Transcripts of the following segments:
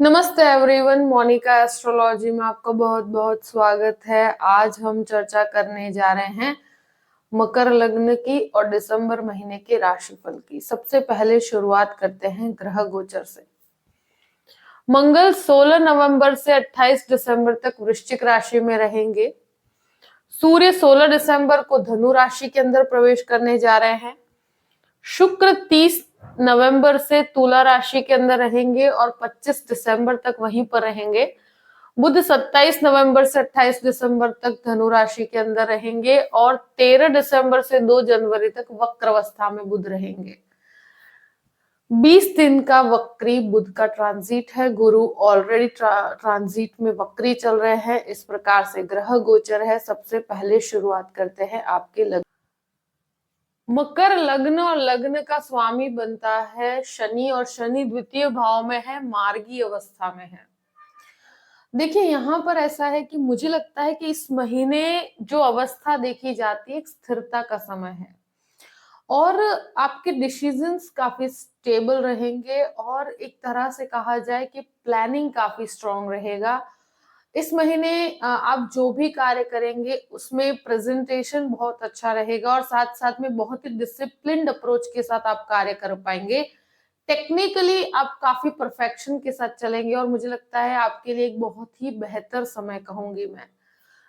नमस्ते everyone, Monika astrology में आपका बहुत बहुत स्वागत है। आज हम चर्चा करने जा रहे हैं मकर लग्न की और दिसंबर महीने के राशिफल की। सबसे पहले शुरुआत करते हैं ग्रह गोचर से। मंगल 16 नवंबर से 28 दिसंबर तक वृश्चिक राशि में रहेंगे। सूर्य 16 दिसंबर को धनु राशि के अंदर प्रवेश करने जा रहे हैं। शुक्र 30 नवंबर से तुला राशि के अंदर रहेंगे और 25 दिसंबर तक वहीं पर रहेंगे। बुध 27 नवंबर से 28 दिसंबर तक धनु राशि के अंदर रहेंगे और 13 दिसंबर से 2 जनवरी तक वक्र अवस्था में बुध रहेंगे। 20 दिन का वक्री बुध का ट्रांजिट है। गुरु ऑलरेडी ट्रांजिट में वक्री चल रहे हैं। इस प्रकार से ग्रह गोचर है। सबसे पहले शुरुआत करते हैं आपके लग्न। मकर लग्न और लग्न का स्वामी बनता है शनि और शनि द्वितीय भाव में है, मार्गी अवस्था में है। देखिए यहाँ पर ऐसा है कि मुझे लगता है कि इस महीने जो अवस्था देखी जाती है एक स्थिरता का समय है और आपके डिसीजंस काफी स्टेबल रहेंगे और एक तरह से कहा जाए कि प्लानिंग काफी स्ट्रांग रहेगा। इस महीने आप जो भी कार्य करेंगे उसमें प्रेजेंटेशन बहुत अच्छा रहेगा और साथ साथ में बहुत ही डिसिप्लिन्ड अप्रोच के साथ आप कार्य कर पाएंगे। टेक्निकली आप काफी परफेक्शन के साथ चलेंगे और मुझे लगता है आपके लिए एक बहुत ही बेहतर समय कहूंगी मैं।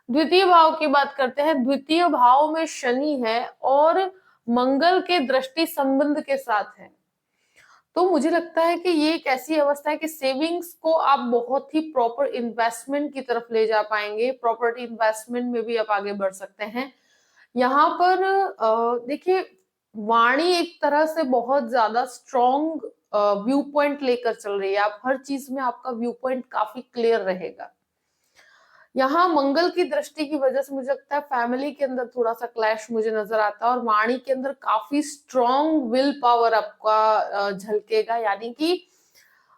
द्वितीय भाव की बात करते हैं। द्वितीय भाव में शनि है और मंगल के दृष्टि संबंध के साथ है, तो मुझे लगता है कि ये एक ऐसी अवस्था है कि सेविंग्स को आप बहुत ही प्रॉपर इन्वेस्टमेंट की तरफ ले जा पाएंगे। प्रॉपर्टी इन्वेस्टमेंट में भी आप आगे बढ़ सकते हैं। यहाँ पर देखिए वाणी एक तरह से बहुत ज्यादा स्ट्रॉन्ग व्यू पॉइंट लेकर चल रही है। आप हर चीज में आपका व्यू पॉइंट काफी क्लियर रहेगा। यहाँ मंगल की दृष्टि की वजह से मुझे लगता है फैमिली के अंदर थोड़ा सा क्लैश मुझे नजर आता है और वाणी के अंदर काफी स्ट्रॉन्ग विल पावर आपका झलकेगा, यानी कि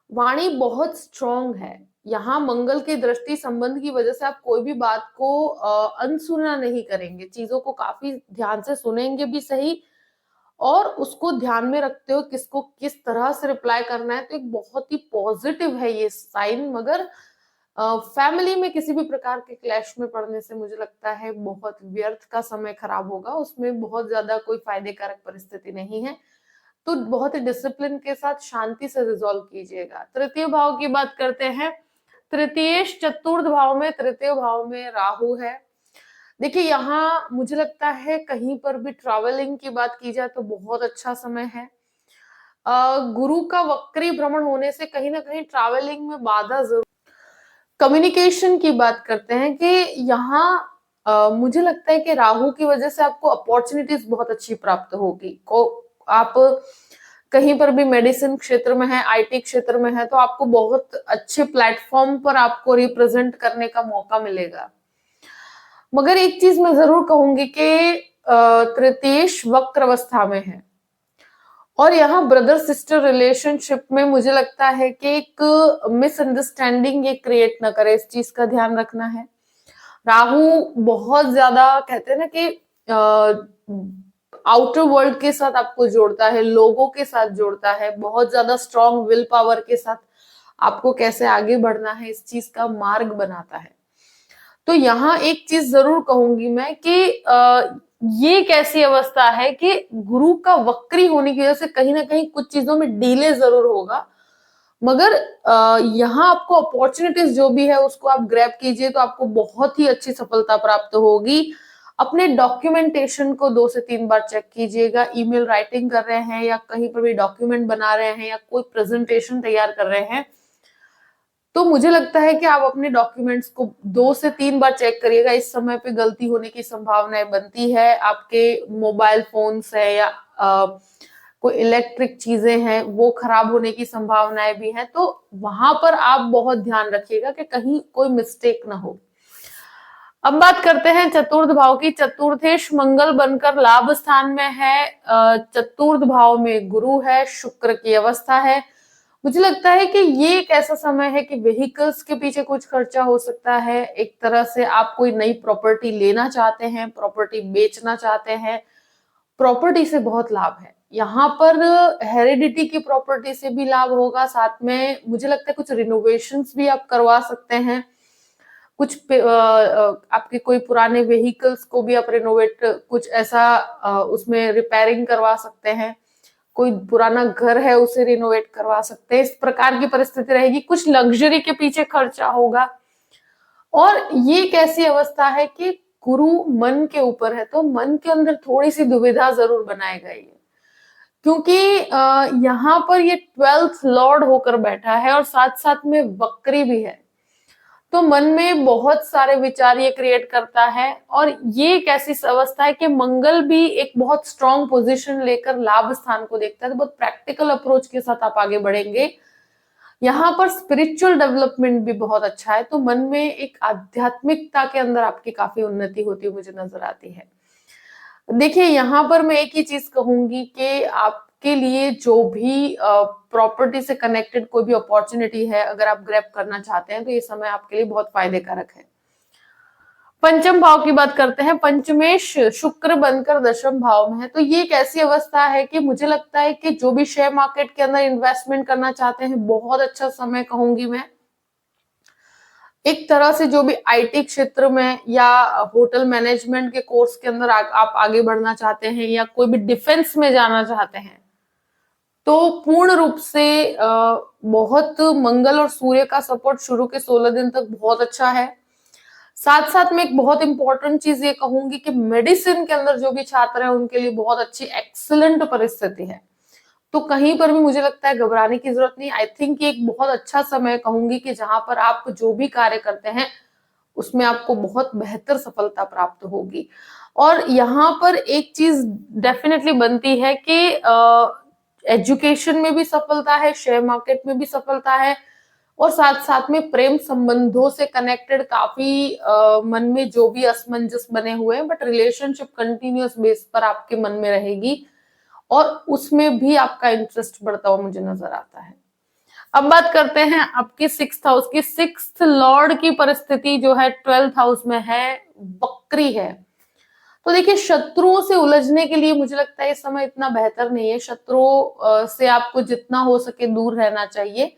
वाणी बहुत स्ट्रॉन्ग है। यहाँ मंगल की दृष्टि संबंध की वजह से आप कोई भी बात को अनसुना नहीं करेंगे, चीजों को काफी ध्यान से सुनेंगे भी सही और उसको ध्यान में रखते हो किसको किस तरह से रिप्लाई करना है। तो एक बहुत ही पॉजिटिव है ये साइन, मगर फैमिली में किसी भी प्रकार के क्लैश में पड़ने से मुझे लगता है बहुत व्यर्थ का समय खराब होगा, उसमें बहुत ज्यादा कोई फायदे कारक परिस्थिति नहीं है। तो बहुत ही डिसिप्लिन के साथ शांति से रिजॉल्व कीजिएगा। तृतीय भाव की बात करते हैं। तृतीयेश चतुर्थ भाव में, तृतीय भाव में राहु है। देखिए यहाँ मुझे लगता है कहीं पर भी ट्रैवलिंग की बात की जाए तो बहुत अच्छा समय है। गुरु का वक्री भ्रमण होने से कहीं ना कहीं ट्रैवलिंग में बाधा जरूर। कम्युनिकेशन की बात करते हैं कि यहाँ मुझे लगता है कि राहु की वजह से आपको अपॉर्चुनिटीज बहुत अच्छी प्राप्त होगी। को आप कहीं पर भी मेडिसिन क्षेत्र में है, आईटी क्षेत्र में है, तो आपको बहुत अच्छे प्लेटफॉर्म पर आपको रिप्रेजेंट करने का मौका मिलेगा। मगर एक चीज मैं जरूर कहूंगी कि तृतीयेश वक्र अवस्था में है और यहाँ ब्रदर सिस्टर रिलेशनशिप में मुझे लगता है कि एक मिसअंडरस्टैंडिंग ये क्रिएट ना करे, इस चीज का ध्यान रखना है। राहु बहुत ज्यादा कहते हैं ना कि आउटर वर्ल्ड के साथ आपको जोड़ता है, लोगों के साथ जोड़ता है, बहुत ज्यादा स्ट्रॉन्ग विल पावर के साथ आपको कैसे आगे बढ़ना है इस चीज का मार्ग बनाता है। तो यहाँ एक चीज जरूर कहूंगी मैं कि ये एक ऐसी अवस्था है कि गुरु का वक्री होने की वजह से कहीं ना कहीं कुछ चीजों में डिले जरूर होगा, मगर यहाँ आपको अपॉर्चुनिटीज जो भी है उसको आप ग्रैब कीजिए तो आपको बहुत ही अच्छी सफलता प्राप्त होगी। अपने डॉक्यूमेंटेशन को 2 से 3 बार चेक कीजिएगा। ईमेल राइटिंग कर रहे हैं या कहीं पर भी डॉक्यूमेंट बना रहे हैं या कोई प्रेजेंटेशन तैयार कर रहे हैं, तो मुझे लगता है कि आप अपने डॉक्यूमेंट्स को 2 से 3 बार चेक करिएगा। इस समय पे गलती होने की संभावनाएं बनती है। आपके मोबाइल फोन्स है या कोई इलेक्ट्रिक चीजें हैं वो खराब होने की संभावनाएं भी हैं, तो वहां पर आप बहुत ध्यान रखिएगा कि कहीं कोई मिस्टेक ना हो। अब बात करते हैं चतुर्थ भाव की। चतुर्थेश मंगल बनकर लाभ स्थान में है। चतुर्थ भाव में गुरु है, शुक्र की अवस्था है। मुझे लगता है कि ये एक ऐसा समय है कि व्हीकल्स के पीछे कुछ खर्चा हो सकता है। एक तरह से आप कोई नई प्रॉपर्टी लेना चाहते हैं, प्रॉपर्टी बेचना चाहते हैं, प्रॉपर्टी से बहुत लाभ है। यहाँ पर हेरिडिटी की प्रॉपर्टी से भी लाभ होगा, साथ में मुझे लगता है कुछ रिनोवेशंस भी आप करवा सकते हैं, कुछ आपके कोई पुराने व्हीकल्स को भी आप रिनोवेट, कुछ ऐसा उसमें रिपेयरिंग करवा सकते हैं, कोई पुराना घर है उसे रिनोवेट करवा सकते हैं, इस प्रकार की परिस्थिति रहेगी। कुछ लग्जरी के पीछे खर्चा होगा। और ये एक ऐसी अवस्था है कि गुरु मन के ऊपर है, तो मन के अंदर थोड़ी सी दुविधा जरूर बनाएगा ये, क्योंकि यहाँ पर ये 12th लॉर्ड होकर बैठा है और साथ साथ में वक्री भी है, तो मन में बहुत सारे विचार ये क्रिएट करता है। और ये एक ऐसी अवस्था है कि मंगल भी एक बहुत स्ट्रॉन्ग पोजीशन लेकर लाभ स्थान को देखता है, तो बहुत प्रैक्टिकल अप्रोच के साथ आप आगे बढ़ेंगे। यहाँ पर स्पिरिचुअल डेवलपमेंट भी बहुत अच्छा है, तो मन में एक आध्यात्मिकता के अंदर आपकी काफी उन्नति होती हुई मुझे नजर आती है। देखिए, यहाँ पर मैं एक ही चीज कहूंगी कि आपके लिए जो भी प्रॉपर्टी से कनेक्टेड कोई भी अपॉर्चुनिटी है, अगर आप ग्रैब करना चाहते हैं तो ये समय आपके लिए बहुत फायदे कारक है। पंचम भाव की बात करते हैं। पंचमेश शुक्र बनकर दशम भाव में है, तो ये एक ऐसी अवस्था है कि मुझे लगता है कि जो भी शेयर मार्केट के अंदर इन्वेस्टमेंट करना चाहते हैं, बहुत अच्छा समय कहूंगी मैं। एक तरह से जो भी आईटी क्षेत्र में या होटल मैनेजमेंट के कोर्स के अंदर आप आगे बढ़ना चाहते हैं, या कोई भी डिफेंस में जाना चाहते हैं, तो पूर्ण रूप से बहुत मंगल और सूर्य का सपोर्ट शुरू के 16 दिन तक बहुत अच्छा है। साथ साथ में एक बहुत इंपॉर्टेंट चीज ये कहूंगी कि मेडिसिन के अंदर जो भी छात्र हैं उनके लिए बहुत अच्छी एक्सीलेंट परिस्थिति है, तो कहीं पर भी मुझे लगता है घबराने की जरूरत नहीं। आई थिंक ये एक बहुत अच्छा समय कहूंगी कि जहां पर आप जो भी कार्य करते हैं उसमें आपको बहुत बेहतर सफलता प्राप्त होगी। और यहाँ पर एक चीज डेफिनेटली बनती है कि एजुकेशन में भी सफलता है, शेयर मार्केट में भी सफलता है, और साथ साथ में प्रेम संबंधों से कनेक्टेड काफी मन में जो भी असमंजस बने हुए हैं, बट रिलेशनशिप कंटिन्यूअस बेस पर आपके मन में रहेगी और उसमें भी आपका इंटरेस्ट बढ़ता हुआ मुझे नजर आता है। अब बात करते हैं आपके 6th हाउस की। 6th लॉर्ड की परिस्थिति जो है 12th हाउस में है, वक्री है। तो देखिए, शत्रुओं से उलझने के लिए मुझे लगता है इस समय इतना बेहतर नहीं है। शत्रुओं से आपको जितना हो सके दूर रहना चाहिए,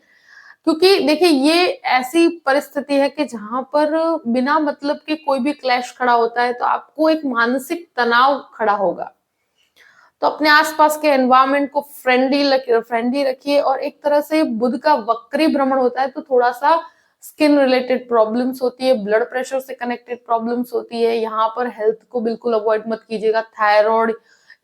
क्योंकि देखिए ये ऐसी परिस्थिति है कि जहां पर बिना मतलब के कोई भी क्लैश खड़ा होता है तो आपको एक मानसिक तनाव खड़ा होगा। तो अपने आसपास के एनवायरनमेंट को फ्रेंडली रखिए। और एक तरह से बुध का वक्री भ्रमण होता है, तो थोड़ा सा स्किन रिलेटेड प्रॉब्लम्स होती है, ब्लड प्रेशर से कनेक्टेड प्रॉब्लम्स होती है। यहाँ पर हेल्थ को बिल्कुल अवॉइड मत कीजिएगा। थायराइड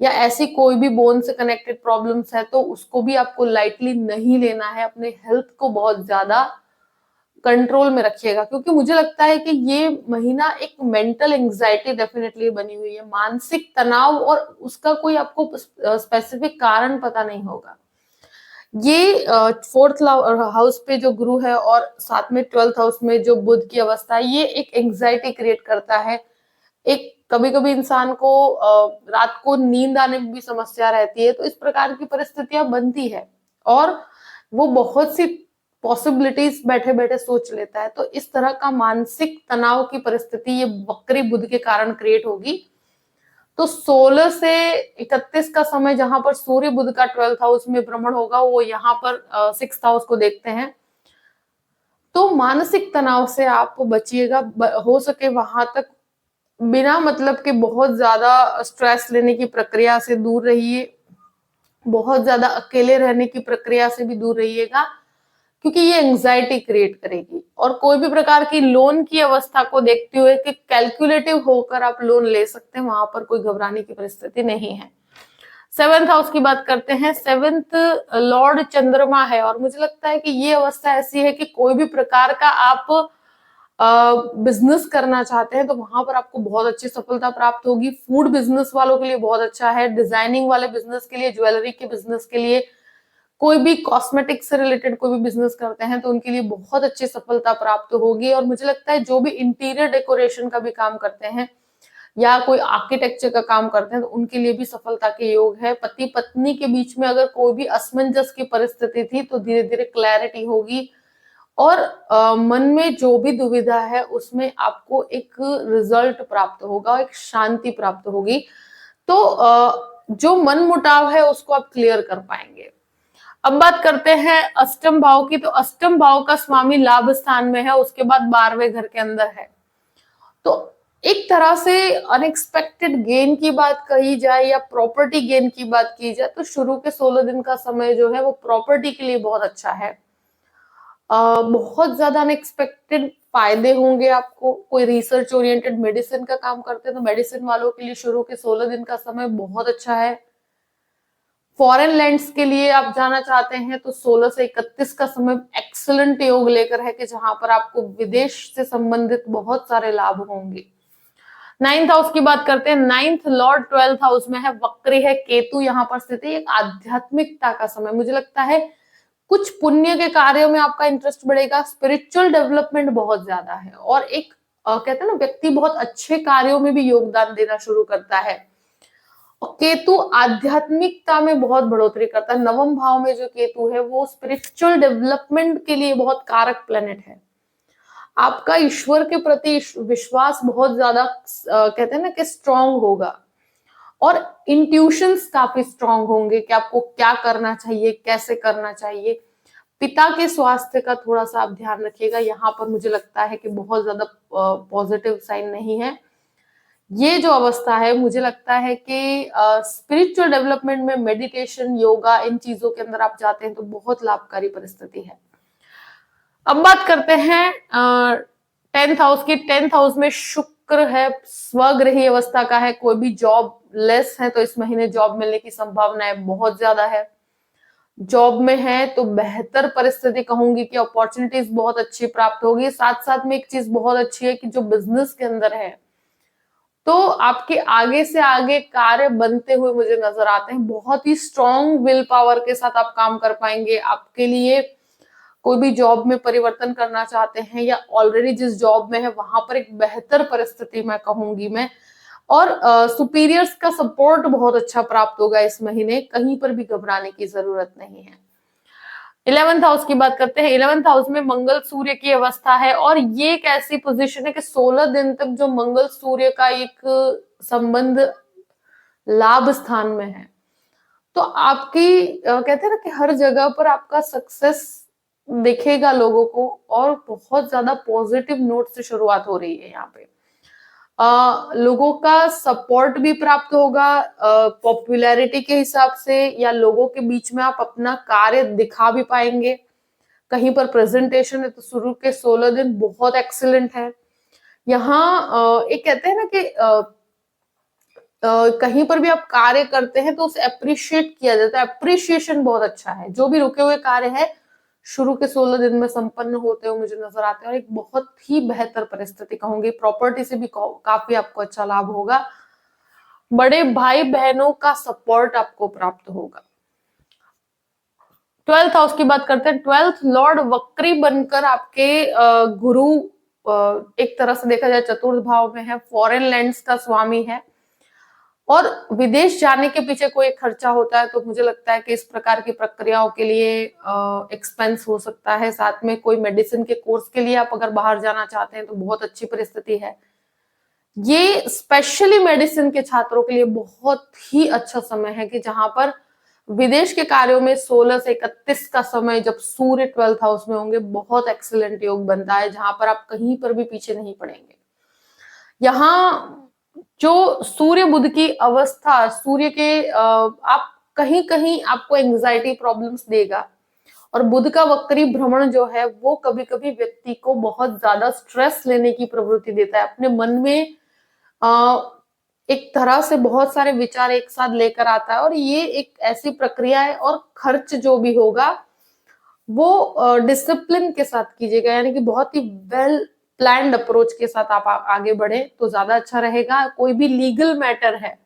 या ऐसी कोई भी बोन से कनेक्टेड प्रॉब्लम्स है तो उसको भी आपको लाइटली नहीं लेना है। अपने हेल्थ को बहुत ज्यादा कंट्रोल में रखिएगा, क्योंकि मुझे लगता है कि ये महीना एक मेंटल एंजाइटी डेफिनेटली बनी हुई है, मानसिक तनाव, और उसका कोई आपको स्पेसिफिक कारण पता नहीं होगा। ये 4th हाउस पे जो गुरु है और साथ में 12th हाउस में जो बुध की अवस्था है, ये एक एंजाइटी क्रिएट करता है। एक कभी कभी इंसान को रात को नींद आने में भी समस्या रहती है, तो इस प्रकार की परिस्थितियां बनती है और वो बहुत सी पॉसिबिलिटीज बैठे बैठे सोच लेता है। तो इस तरह का मानसिक तनाव की परिस्थिति ये वक्री बुध के कारण क्रिएट होगी। तो 16 से 31 का समय जहां पर सूर्य बुध का 12th हाउस में भ्रमण होगा, वो यहाँ पर 6th हाउस को देखते हैं। तो मानसिक तनाव से आप बचिएगा, हो सके वहां तक बिना मतलब के बहुत ज्यादा स्ट्रेस लेने की प्रक्रिया से दूर रहिए, बहुत ज्यादा अकेले रहने की प्रक्रिया से भी दूर रहिएगा, क्योंकि ये एंजाइटी क्रिएट करेगी। और कोई भी प्रकार की लोन की अवस्था को देखते हुए कि कैलकुलेटिव होकर आप लोन ले सकते हैं, वहां पर कोई घबराने की परिस्थिति नहीं है। 7th हाउस की बात करते हैं। 7th लॉर्ड चंद्रमा है, और मुझे लगता है कि ये अवस्था ऐसी है कि कोई भी प्रकार का आप बिजनेस करना चाहते हैं तो वहां पर आपको बहुत अच्छी सफलता प्राप्त होगी। फूड बिजनेस वालों के लिए बहुत अच्छा है, डिजाइनिंग वाले बिजनेस के लिए, ज्वेलरी के बिजनेस के लिए, कोई भी कॉस्मेटिक से रिलेटेड कोई भी बिजनेस करते हैं तो उनके लिए बहुत अच्छी सफलता प्राप्त होगी। और मुझे लगता है जो भी इंटीरियर डेकोरेशन का भी काम करते हैं या कोई आर्किटेक्चर का काम करते हैं तो उनके लिए भी सफलता के योग है। पति पत्नी के बीच में अगर कोई भी असमंजस की परिस्थिति थी तो धीरे धीरे क्लैरिटी होगी, और मन में जो भी दुविधा है उसमें आपको एक रिजल्ट प्राप्त होगा, एक शांति प्राप्त होगी। तो जो मन मुटाव है उसको आप क्लियर कर पाएंगे। अब बात करते हैं अष्टम भाव की, तो अष्टम भाव का स्वामी लाभ स्थान में है, उसके बाद 12वें घर के अंदर है। तो एक तरह से अनएक्सपेक्टेड गेन की बात कही जाए या प्रॉपर्टी गेन की बात की जाए तो शुरू के 16 दिन का समय जो है वो प्रॉपर्टी के लिए बहुत अच्छा है। बहुत ज्यादा अनएक्सपेक्टेड फायदे होंगे आपको। कोई रिसर्च ओरिएंटेड मेडिसिन का काम करते हैं तो मेडिसिन वालों के लिए शुरू के 16 दिन का समय बहुत अच्छा है। फॉरेन लैंड्स के लिए आप जाना चाहते हैं तो 16 से 31 का समय एक्सलेंट योग लेकर है कि जहां पर आपको विदेश से संबंधित बहुत सारे लाभ होंगे। 9th हाउस की बात करते हैं। 9th लॉर्ड 12th हाउस में है, वक्री है, केतु यहाँ पर स्थित है। एक आध्यात्मिकता का समय, मुझे लगता है कुछ पुण्य के कार्यों में आपका इंटरेस्ट बढ़ेगा। स्पिरिचुअल डेवलपमेंट बहुत ज्यादा है और एक कहते हैं ना, व्यक्ति बहुत अच्छे कार्यों में भी योगदान देना शुरू करता है। और केतु आध्यात्मिकता में बहुत बढ़ोतरी करता है। 9वें भाव में जो केतु है वो स्पिरिचुअल डेवलपमेंट के लिए बहुत कारक प्लेनेट है। आपका ईश्वर के प्रति विश्वास बहुत ज्यादा कहते हैं ना कि स्ट्रांग होगा और इंट्यूशंस काफी स्ट्रांग होंगे कि आपको क्या करना चाहिए, कैसे करना चाहिए। पिता के स्वास्थ्य का थोड़ा सा आप ध्यान रखिएगा, यहाँ पर मुझे लगता है कि बहुत ज्यादा पॉजिटिव साइन नहीं है। ये जो अवस्था है मुझे लगता है कि स्पिरिचुअल डेवलपमेंट में मेडिटेशन, योगा, इन चीजों के अंदर आप जाते हैं तो बहुत लाभकारी परिस्थिति है। अब बात करते हैं 10th हाउस की। 10th हाउस में शुक्र है, स्वगृही अवस्था का है। कोई भी जॉब लेस है तो इस महीने जॉब मिलने की संभावनाएं बहुत ज्यादा है। जॉब में है तो बेहतर परिस्थिति कहूंगी कि अपॉर्चुनिटीज बहुत अच्छी प्राप्त होगी। साथ साथ में एक चीज बहुत अच्छी है कि जो बिजनेस के अंदर है तो आपके आगे से आगे कार्य बनते हुए मुझे नजर आते हैं। बहुत ही स्ट्रॉन्ग विल पावर के साथ आप काम कर पाएंगे। आपके लिए कोई भी जॉब में परिवर्तन करना चाहते हैं या ऑलरेडी जिस जॉब में है वहां पर एक बेहतर परिस्थिति मैं कहूंगी मैं, और सुपीरियर्स का सपोर्ट बहुत अच्छा प्राप्त होगा इस महीने। कहीं पर भी घबराने की जरूरत नहीं है। 11th हाउस की बात करते हैं। 11th हाउस में मंगल सूर्य की अवस्था है और ये एक ऐसी पोजीशन है कि 16 दिन तक जो मंगल सूर्य का एक संबंध लाभ स्थान में है तो आपकी कहते हैं ना कि हर जगह पर आपका सक्सेस दिखेगा लोगों को और बहुत ज्यादा पॉजिटिव नोट से शुरुआत हो रही है यहाँ पे। लोगों का सपोर्ट भी प्राप्त होगा पॉपुलैरिटी के हिसाब से, या लोगों के बीच में आप अपना कार्य दिखा भी पाएंगे। कहीं पर प्रेजेंटेशन है तो शुरू के 16 दिन बहुत एक्सीलेंट है। यहाँ एक कहते हैं ना कि कहीं पर भी आप कार्य करते हैं तो उसे अप्रिशिएट किया जाता है। अप्रिशिएशन बहुत अच्छा है। जो भी रुके हुए कार्य है शुरू के 16 दिन में संपन्न होते हुए मुझे नजर आते हैं और एक बहुत ही बेहतर परिस्थिति कहूंगी। प्रॉपर्टी से भी काफी आपको अच्छा लाभ होगा। बड़े भाई बहनों का सपोर्ट आपको प्राप्त होगा। 12th हाउस की बात करते हैं। 12th लॉर्ड वक्री बनकर आपके गुरु एक तरह से देखा जाए चतुर्थ भाव में है। फॉरेन लैंड्स का स्वामी है और विदेश जाने के पीछे कोई खर्चा होता है तो मुझे लगता है कि इस प्रकार की प्रक्रियाओं के लिए एक्सपेंस हो सकता है। साथ में कोई मेडिसिन के कोर्स के लिए आप अगर बाहर जाना चाहते हैं तो बहुत अच्छी परिस्थिति है। ये स्पेशली मेडिसिन के छात्रों के लिए बहुत ही अच्छा समय है कि जहां पर विदेश के कार्यों में 16 से 31 का समय जब सूर्य 12th हाउस में होंगे बहुत एक्सीलेंट योग बनता है, जहां पर आप कहीं पर भी पीछे नहीं पड़ेंगे। यहाँ जो सूर्य बुध की अवस्था, सूर्य के आप कहीं कहीं आपको एंजाइटी प्रॉब्लम्स देगा और बुध का वक्री भ्रमण जो है वो कभी कभी व्यक्ति को बहुत ज्यादा स्ट्रेस लेने की प्रवृत्ति देता है। अपने मन में एक तरह से बहुत सारे विचार एक साथ लेकर आता है और ये एक ऐसी प्रक्रिया है। और खर्च जो भी होगा वो डिसिप्लिन के साथ कीजिएगा, यानी कि बहुत ही वेल प्लान्ड अप्रोच के साथ आप आगे बढ़े तो ज्यादा अच्छा रहेगा। कोई भी लीगल मैटर है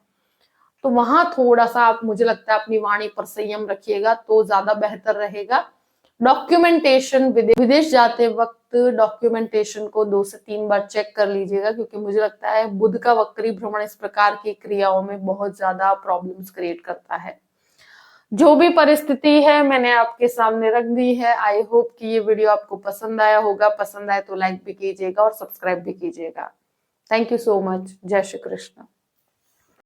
तो वहां थोड़ा सा आप, मुझे लगता है, अपनी वाणी पर संयम रखिएगा तो ज्यादा बेहतर रहेगा। डॉक्यूमेंटेशन, विदेश जाते वक्त डॉक्यूमेंटेशन को 2 से 3 बार चेक कर लीजिएगा क्योंकि मुझे लगता है बुध का वक्री भ्रमण इस प्रकार की क्रियाओं में बहुत ज्यादा प्रॉब्लम्स क्रिएट करता है। जो भी परिस्थिति है मैंने आपके सामने रख दी है। आई होप कि ये वीडियो आपको पसंद आया होगा। पसंद आए तो लाइक भी कीजिएगा और सब्सक्राइब भी कीजिएगा। Thank you so much. जय श्री कृष्ण।